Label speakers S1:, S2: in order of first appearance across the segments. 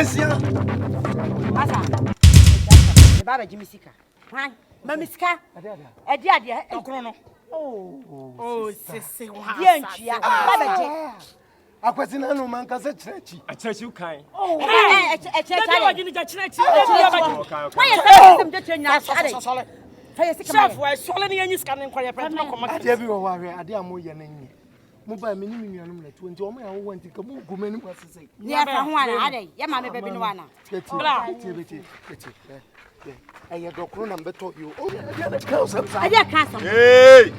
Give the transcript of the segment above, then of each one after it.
S1: Asia.
S2: Asa. Baba Jimisika. Why? Mamiska. Adia.
S3: Okrono. Oh, sisi wa.
S2: Dienchia. Baba J.
S1: Akwasina no man kase chrechi.
S4: Achrechi kan.
S2: Oh,
S3: Chrechi. Wa gini chrechi.
S2: Why you say them chrechi?
S3: Sole. Chef, why sole ni yanyi scan nkwaya print na koma.
S1: Ade bi wo ware, ade amoye na nyi. Mo ba me ni me nuanum na 20 o mo ya wo wanti ka mo gumani mu asese.
S2: Ni afa ho ana ade. Ya ma me bebi no ana.
S1: Beti. Aye dokro na mbeto yo. O ya na council.
S2: Ade council.
S4: Hey!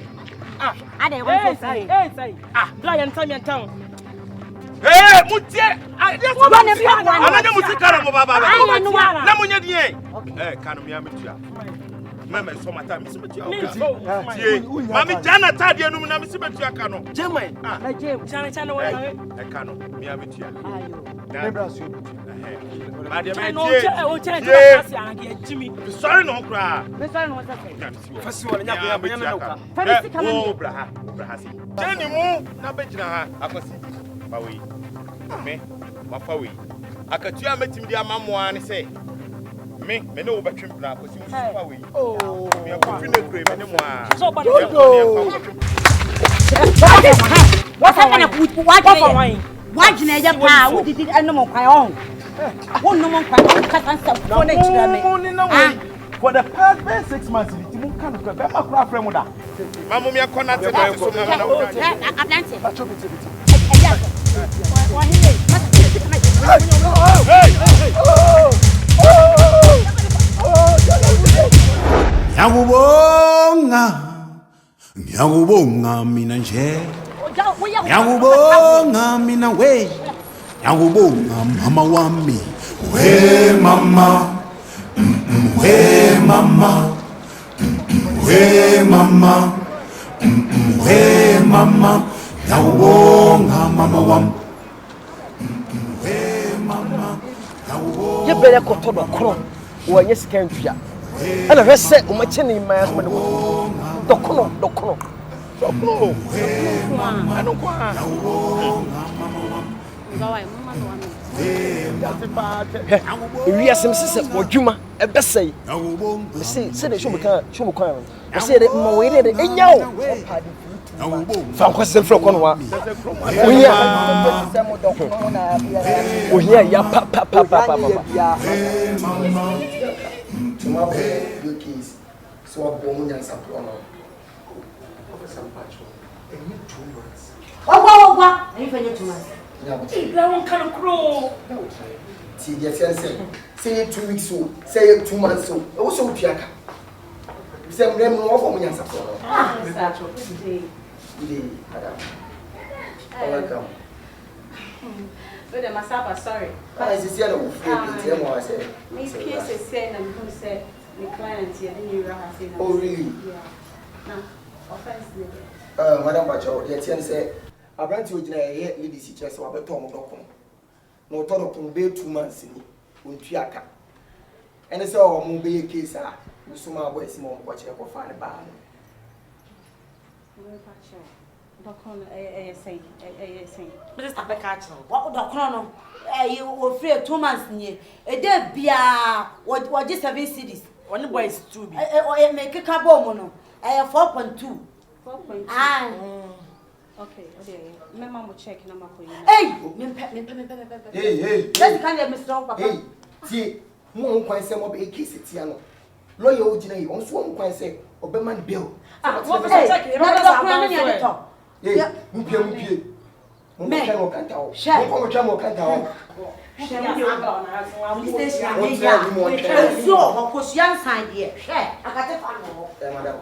S2: Ade wo say.
S3: Say. Bla yan time yan town.
S4: Hey, mutie! Ananya mutikara mo baba. Na munye die. Eh, kanu mi ametua. Mama so mata mi simetua. Mami jana tade enum na mi simetua ka no.
S3: Jemai. Na jem. Chana wa.
S4: Eh, kanu mi ametua.
S1: Ayo. Nebra so.
S4: Ba de me
S3: tie. O chana kasi anage jimi.
S4: Sorry no kra.
S2: Me sorry no say.
S3: Fasi wala nya ko ya na ka.
S4: Famisi kama. Oh, braha si. Jeni mu na begina ha akosi. Bawe. Me mafawe akatua metim dia mamoa ne se me ne wo betwem na akosi wo fawe oh me akotwe na kure me ne mo a
S3: so ba
S2: what happened wajina ya pa wo didi anom kwan on wo nom kwan ka san sa fo na chira me
S4: for the past 6 months it mun kan ko be makura frem da mamu me akona te ba so mama na wo
S2: ablante
S5: Ngiyakubonga mina nje ngiyakubonga mina we ngiyakubonga mama wami we mama we mama we mama we mama ngiyakubonga mama wami
S3: ye bele ko to do kro wo nye sika ntwa ana hwe se o ma chene ma so do kono ano kwa
S2: ngawai mama no wame
S3: wi asem sese odwuma e besai se de shomu kan o se de ma we de enyawo fa kwasem fro kono wa ohia ya pa
S1: so abomu nyansa plono some patch and 2 months
S2: and you 2 months
S3: Ibra won kan kro
S1: see the say 2 weeks so say 2 months so e wo so tuaka say mrem no for nyansa plono madam welcome
S6: but the masaba sorry
S1: I see you no free mo say
S6: me piece say na who say the client here didn't you have say
S1: oh really
S6: yeah no offense
S1: madam Pacho the tell say abranti ogina ye leadership chess wa beto mo dokon no to dokon be 2 months ni ontuaka ene say o mo be case a usuma boys mo ko che ko fa ne ba
S6: no Pacho dokon say
S2: Minister Bekacho what dokon no you wo free 2 months ni e dey bia wo just 7 cities
S3: one boy is 2 bi
S2: o make kabo mo no 4.2 ah
S6: okay okay mema mo check na mako yi
S2: hey
S1: hey
S2: let's kind of Mr. Papa
S1: hey tie mo kwan se mo be case tia no lawyer o gina yi on so mo kwan se obeman bill
S3: what check you know
S2: that's a
S1: hey mpie mo kan o kanta o mo ko mo kanta o madam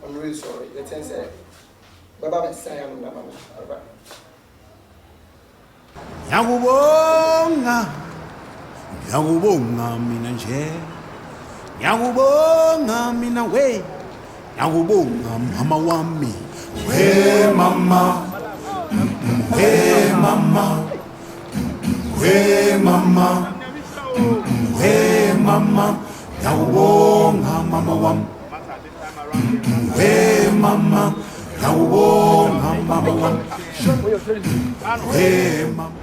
S1: I'm really sorry the thing said baba say am na mama
S5: ngiyakubonga mina nje ngiyakubonga mina we ngiyakubonga mama wami we mama we mama we mama we mama ngiyakubonga mama wami we mama ngiyakubonga mama wami we mama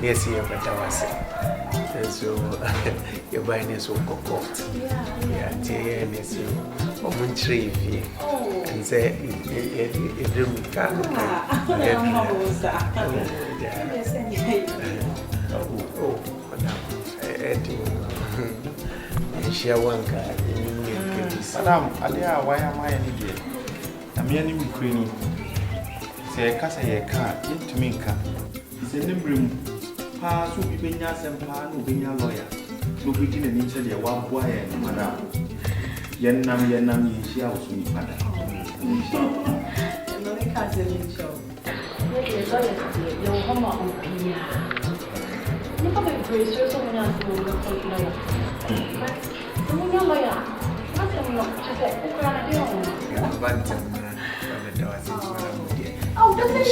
S7: Yes, you better was it. So you're buying this one court. Yeah, dear, yes, you. On tree, and say, you dream car. Oh, share one car.
S4: Madam, why am I any day? I'm any Ukrainian. Say, a cassa, a car, yet to make car. It's a neighboring pass who be Benyas and Pan who be a lawyer. No begin and inside your one boy and madam. Yanam, she also me, madam.
S6: No, we can't tell you so. You're home on Pia. You come and praise you so many of you lawyer. But the lawyer, nothing not to say, who can I do? Oh, doesn't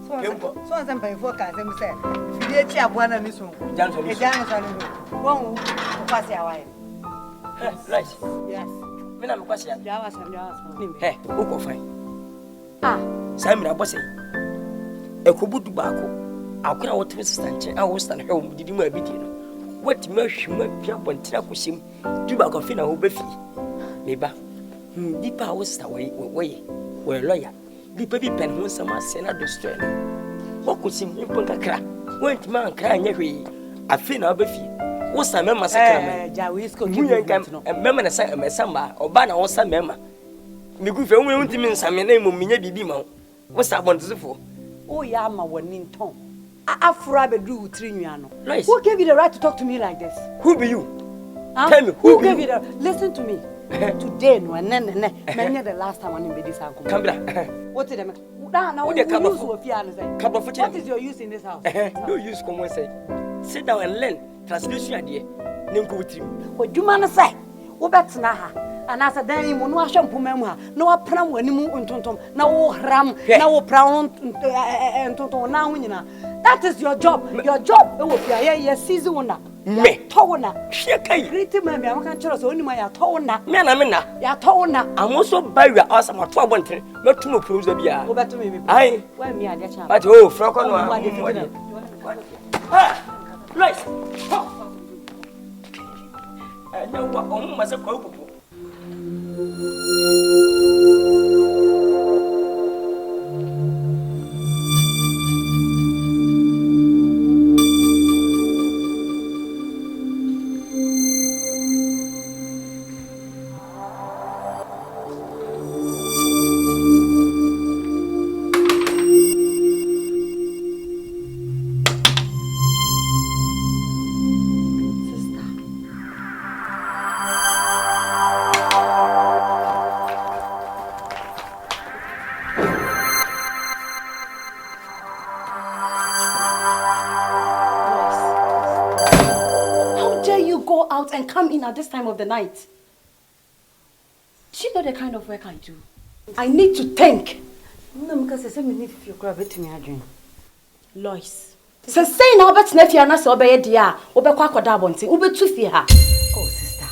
S8: So as I'm paying for cars, I'm saying, if you have one and this one, a Janus won't pass your way.
S3: Right.
S8: Yes.
S3: When I'm a question,
S8: Jawas and Jawas.
S3: hey, who fine? Simon, I was saying, a kubu tobacco. I could not twist and I was stand home, did you my beating? What mercy might be up when Tracusim, tobacco finna who beefy. Maybe, deeper was away, where lawyer. The baby pen who some Senate destroyed. What could seem in crack? Went man crying every. I feel our beefy. What's a member sacrament?
S8: Jawisco,
S3: and member a samba or banner or some member. Me good for only to mean some name of Minya Dimo. What's that one to do for?
S8: Oh, Yama, one in Tom. Afrabe do Triniano.
S3: Nice.
S8: Who gave you the right to talk to me like this?
S3: Who be you? Tell me,
S8: who gave you the. Listen to me. Today, no, and many the last time I'm in this house.
S3: Come back.
S8: What did I make? Now, what is your use in this house?
S3: No use, come and say. Sit down and learn. Translation idea. Nimko with you.
S8: What you man say? What that's Naha? And as a day, no shampoo memoir, no pram when you move on Tontom, no ram, no brown and Tonto now. That is your job. Your job. Oh, yeah, season one. Me tona sheka great man me am kan chero so oni ma ya tona me na ya tona amoso bawa Asamoah to abonten metumo producer bia wo beto me ai wa mi ade cha but oh froko no ah right no wa on ma se kwa popo
S6: out and come in at this time of the night? Do you know the kind of work I do? I need to think.
S8: No, because I said me if you grab it to me again.
S6: Lois. So say now bet na fia na so obey dia, obekwa akoda abontin, obetu fie ha.
S8: Oh, sister.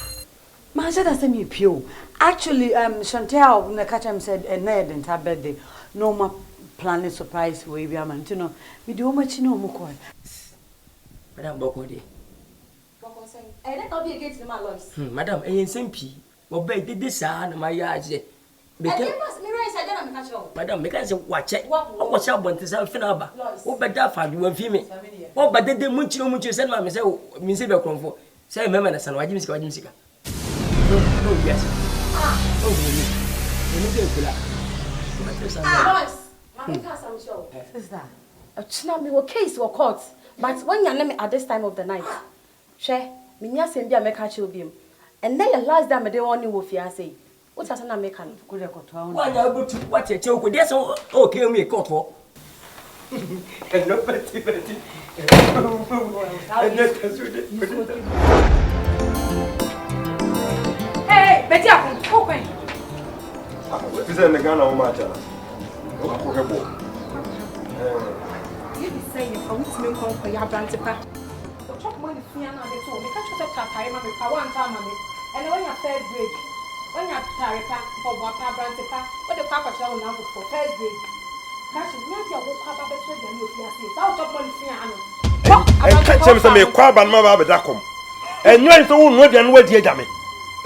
S8: Ma said I say me pure. Actually, Chantel NAKATUA said na didn't have birthday. No more planning surprise we be am, you know. We do much no mo call.
S3: Madam Bokode.
S6: Boko say, "Eh, let not be against the man, Lois."
S3: Madam, SMP. Obe did sa na my yaje.
S6: Madam,
S3: make us watch it. What was up when this Finaba? What better for you and female? What but the much send my myself, Miss Confo. Say, Mamma, son, why you miss Jimsica? No, yes.
S6: Sister, a tsunami will case or court, but when you're at this time of the night, share, Minya send me a NAKATUA, and then the last time they want you with your say. What has an American?
S3: Why are able to watch a joke with this? Oh, kill me a court for. And no petty.
S2: Hey, Betty, open.
S9: What is in the gun of matter?
S6: You be saying for which men come for your brand to pack. Chop money, Fiana, they told me, catch yourself, Tara, for 1 time, and when you're first grade. When you're tired, for what I brand to pack, what the papa shall now for first grade. Catch it, you will have a better than you, Fiassi. I'll chop money, Fiano.
S9: And catch him some crab and mother Dacom. And you ain't so no than what dear Jammy.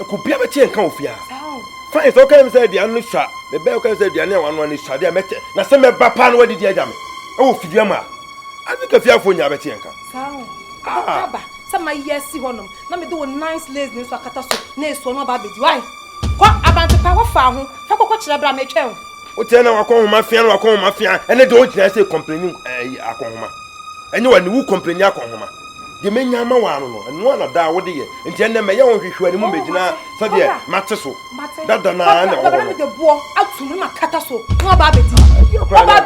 S9: It could be a chain come here. Fine, so can say the only shot. The bell can say the only one is shot. They met it. Now, some Bapan, what did you Jammy? Oh, Fidiama. I think a fear for Yabetanka.
S6: Ah, some my years see one. Let me do a nice lazy for Katasu. Nay, so no baby. Why? What about the power farm? How much I may tell?
S9: What then I call my fian or call my fian, and they don't say complaining a coma. And you who complain ya coma. The men yama and one of that would be, and then the mayor who should have moved so dear, Matasso. That the man
S6: the boy out to him a Katasu. No baby.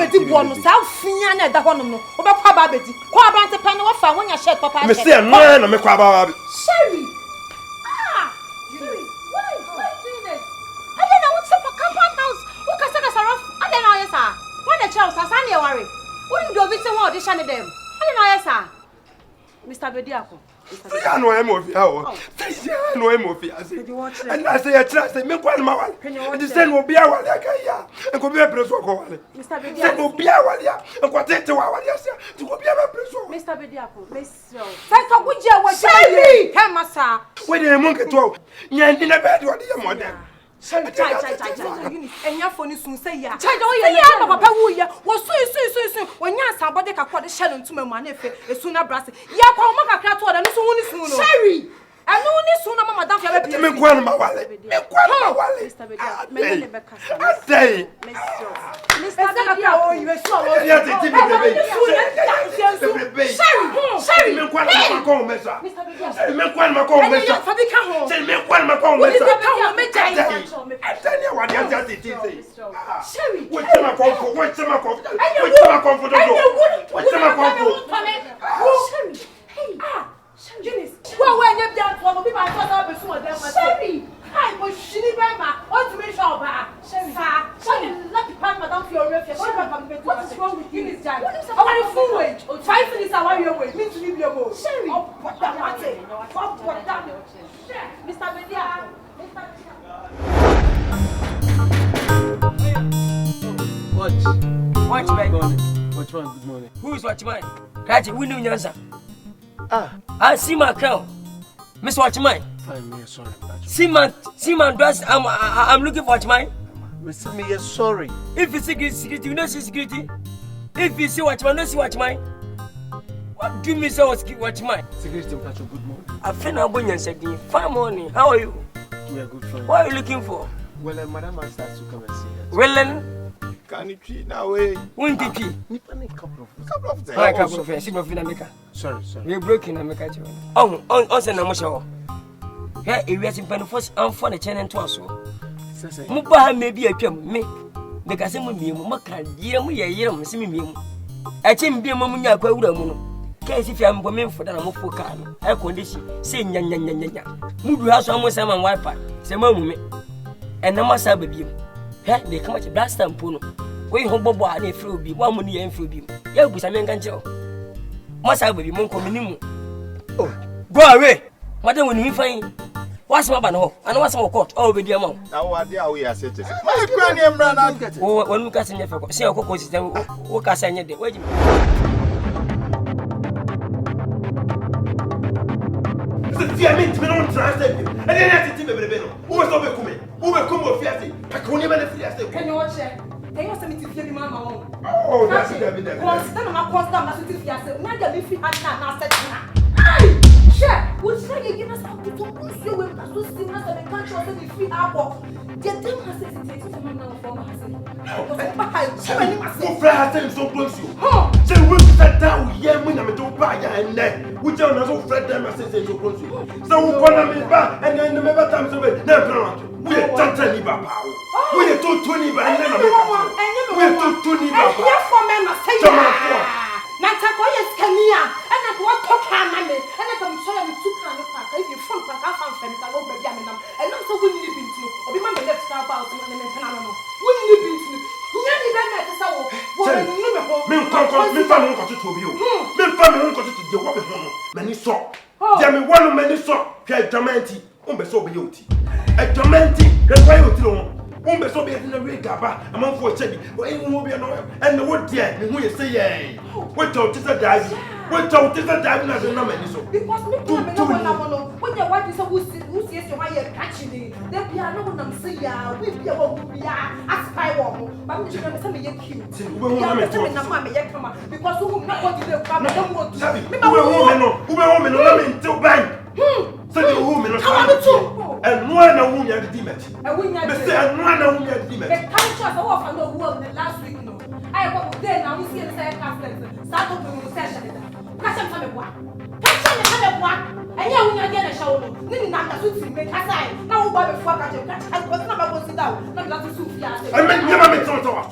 S6: Baby, one South Fian at the one. About baby. What about the panel of fire when you shed papa?
S9: Miss man, I'm a crab.
S6: Sherry. Mr. Bediako.
S9: I know him of your I know him of yours. And I say, I trust him, make one more. And the same will be our like and could be a press or call.
S6: Mr. Bediako
S9: will be our ya, and what take to our yes, to be a press.
S6: Mr. Bediako, Miss Joe. Thank you, would you was Sherry? Hemasa.
S9: When you monkey 12, you ain't in a bed, what do you want them?
S6: And your phone is soon say ya. Papa, who ya was so when you somebody can call the shadow to my money as soon as brass. Yapoma cat and soon is Sherry. I know this soon, Madame.
S9: Make one of my wallet. Make one of my wallet. I say,
S6: Mr. Oh, you are so Sherry, make one of my messa. Make one of my messa. Make one of my I tell you what you just Sherry, what's my comfort? What's my comfort? What's my comfort? Hey, Janice, well, when you're down for me, I thought I was one of them. Sherry, I was shitty grandma. What's the mission? Sherry, let the pan madame for your refuge. What is wrong with you, Miss Jack? How are you full wage? 5 minutes are your way. Mean to leave your boat. Sherry, what that Mr. Media.
S3: Watch, good morning.
S7: Watch one, good morning.
S3: Who is Watchman? Kaji, we know Nkansah. I see my crown. Miss Watchman.
S7: Fine, me sorry.
S3: See my dress. I'm looking for Watchman.
S7: Mr. Me sorry.
S3: If you see security, you know see security. If you see Watchman, no see Watchman. What do you mean so Watchman?
S7: Security, good morning.
S3: I feel I'm going to say, fine morning. How are you?
S7: We are good friends.
S3: What are you looking for?
S7: Well, Madam has started to come and see us.
S3: Well, then.
S9: Can you treat now? When
S3: did you?
S7: A couple of things.
S3: A couple of things.
S7: Sorry.
S3: We're broken in America. Oh, send a muscle. Here, if we are simply first and for the channel to us. Mubaha may be a pim, me. The Casimir, Maka, dear, we are here, see me. I think be a moment, case if I'm going for that, I'm for can. I condition, say, nya. Move your house almost a man wiper, say, Mammy, and I must have a beam. They come at a blast and puno. We hope Bobo and a fruit be 1 money and fruit beam. You be some Nkansah. Must have a beam, coming. Oh, go away. Madam, when we find what's my banner, and what's our court over the amount. Now, what we are setting. Oh, when we catch in your say, of course, what can I say? Wait.
S9: I mean, we don't translate you. And then I think who was over coming? Who will come with Fiassi? I can't even see. Can you watch it? They want me to feel the man. Oh, that's it. I'm not going to be which say you give us how to talk to you when you see us and country of the free hour. Get them has hesitated to man now for us. So friends so close you. Say we sit down here when I'm to buy and then we don't know friend them as say so close you. So we gonna be back and then the member time so we totally baba. We totally baba and then we totally baba. Here for men must say Natakoya Scania, and I want to come and I come sorry with 2 cans of pack. If you front pack, I found family, I won't be jamming them. And I'm so wouldn't live into or be my left star about and then Panama. Wouldn't live into Yanni Bennett is our men family got to you. Men family got to the woman. Many saw. Jammy one many saw. Diamanti, so beauty. A diamanti, the way you Umbe so be in the way gaba among for check or even will be annoyed and the word dear who you say yay what out is a dive what out is a dive as a number so because me when your wife is who says your wife catching it then piano when I'm say ya we be a spy one but we should say me cute because who not what you don't want to who woman let me to bang so the woman and one of whom you had the demon. And one of whom you had the demon. The culture of our no world the last week. No, I was there now. We see the same castle. Start up with the session. Catch them from the one. Catch them from the one. And yeah, we are getting a show. Nini NAKATUA make aside. Now we buy before catch you. Catch us, but not about sit down. Not that to Sophia. I mean, never make so much.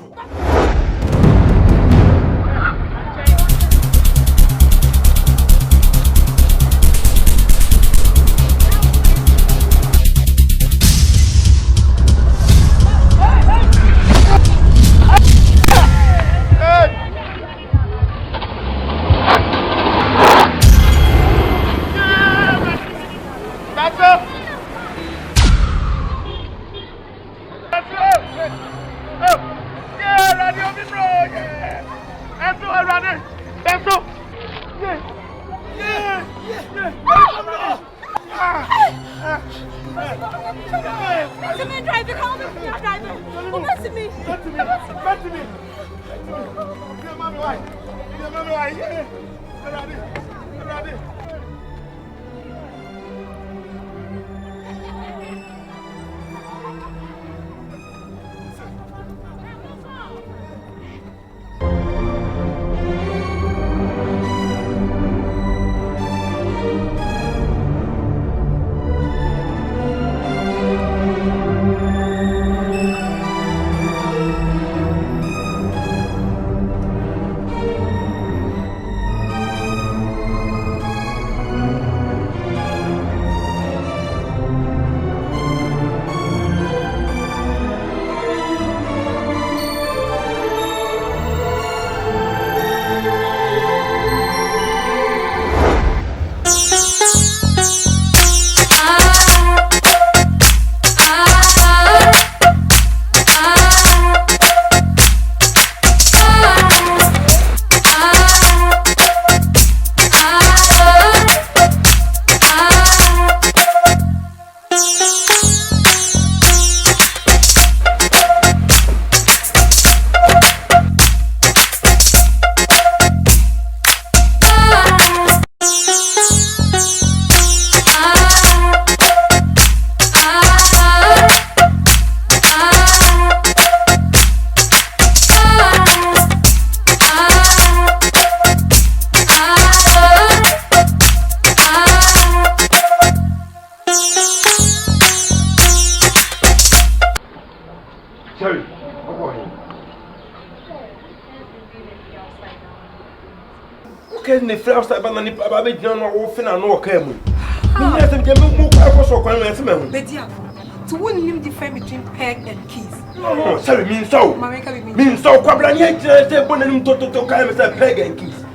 S9: okay ne frɛ outside ba na ni ba be gyina no wo fina no okay mu me nyɛ sɛ me mu kwa so kwan no ɛsɛ ma hu
S6: Bedi ako. To wouldn't him different between peg and keys.
S9: no sorry mean so
S6: Mameka
S9: mean so kwabra ne gyina sɛ bonanim to kai me sɛ peg and keys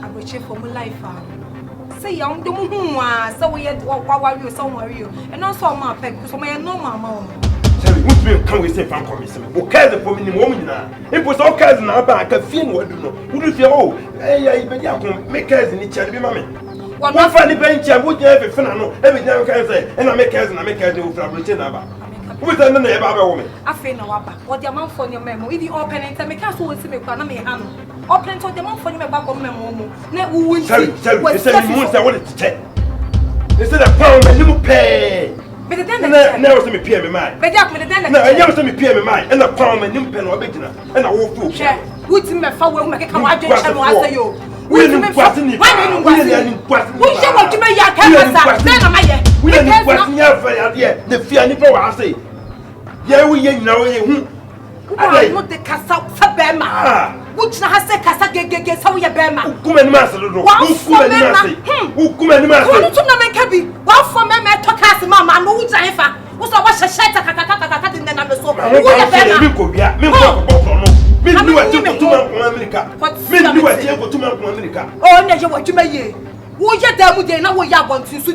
S6: I go check for my life say young the muhu so we had what you so worry you and also my peg so my normal mama.
S9: Sorry, what me can we say fan commission? O kaze for me ni mo nyina. E po so kaze na ba ka fie no wadu no. Wudu fie oh, eh be dia ko make kaze ni chare bi ma me. Wa fa ni ben chia wo gya fe fena no. E be dia ka say, e na make kaze wo fra broche na ba. Wo be na e ba be wo me.
S6: Afi na wa ba. What the man for your memo. If you open it, me can so we see me kwa na me ha no. Open to the man for you me ba ko memo mo. Na wo won.
S9: Sorry, e say me mun say wo de che. E say the pound me mu pay.
S6: But then
S9: na was me pay me mind.
S6: But me then
S9: na anya was me pay me mind. And the pound me nim pay no obegina. And na wo fu.
S6: Che, wuti me fa we me ka wa dwen che no asa yo.
S9: We ni kwase ni. We ni kwase.
S6: We je wa dwuma ya ka kasa. Na na maye.
S9: We ni kwase ni afa ya de. The fear ni fa wa ase. Ye we ye nyina we ye hu.
S6: I no de kasa fa be ma. Wuti na ha se kasa gegege sa we ye be ma.
S9: Kuma ni ma se do. Kuma ni ma se. Kuma ni ma se.
S6: Ko tun na men ka bi. Wa fo me to kasa mama no wuti an fa. Wo so wa shesheta kaka de na me so. Wo ye be ma.
S9: Mi ko bia. Mi ko ko no. Mi ni wa ti ko tuma ko America. Mi ni wa ti ko tuma ko America.
S6: Oh, na je wa dwuma ye. Wo ye da mu de na wo ya bontin so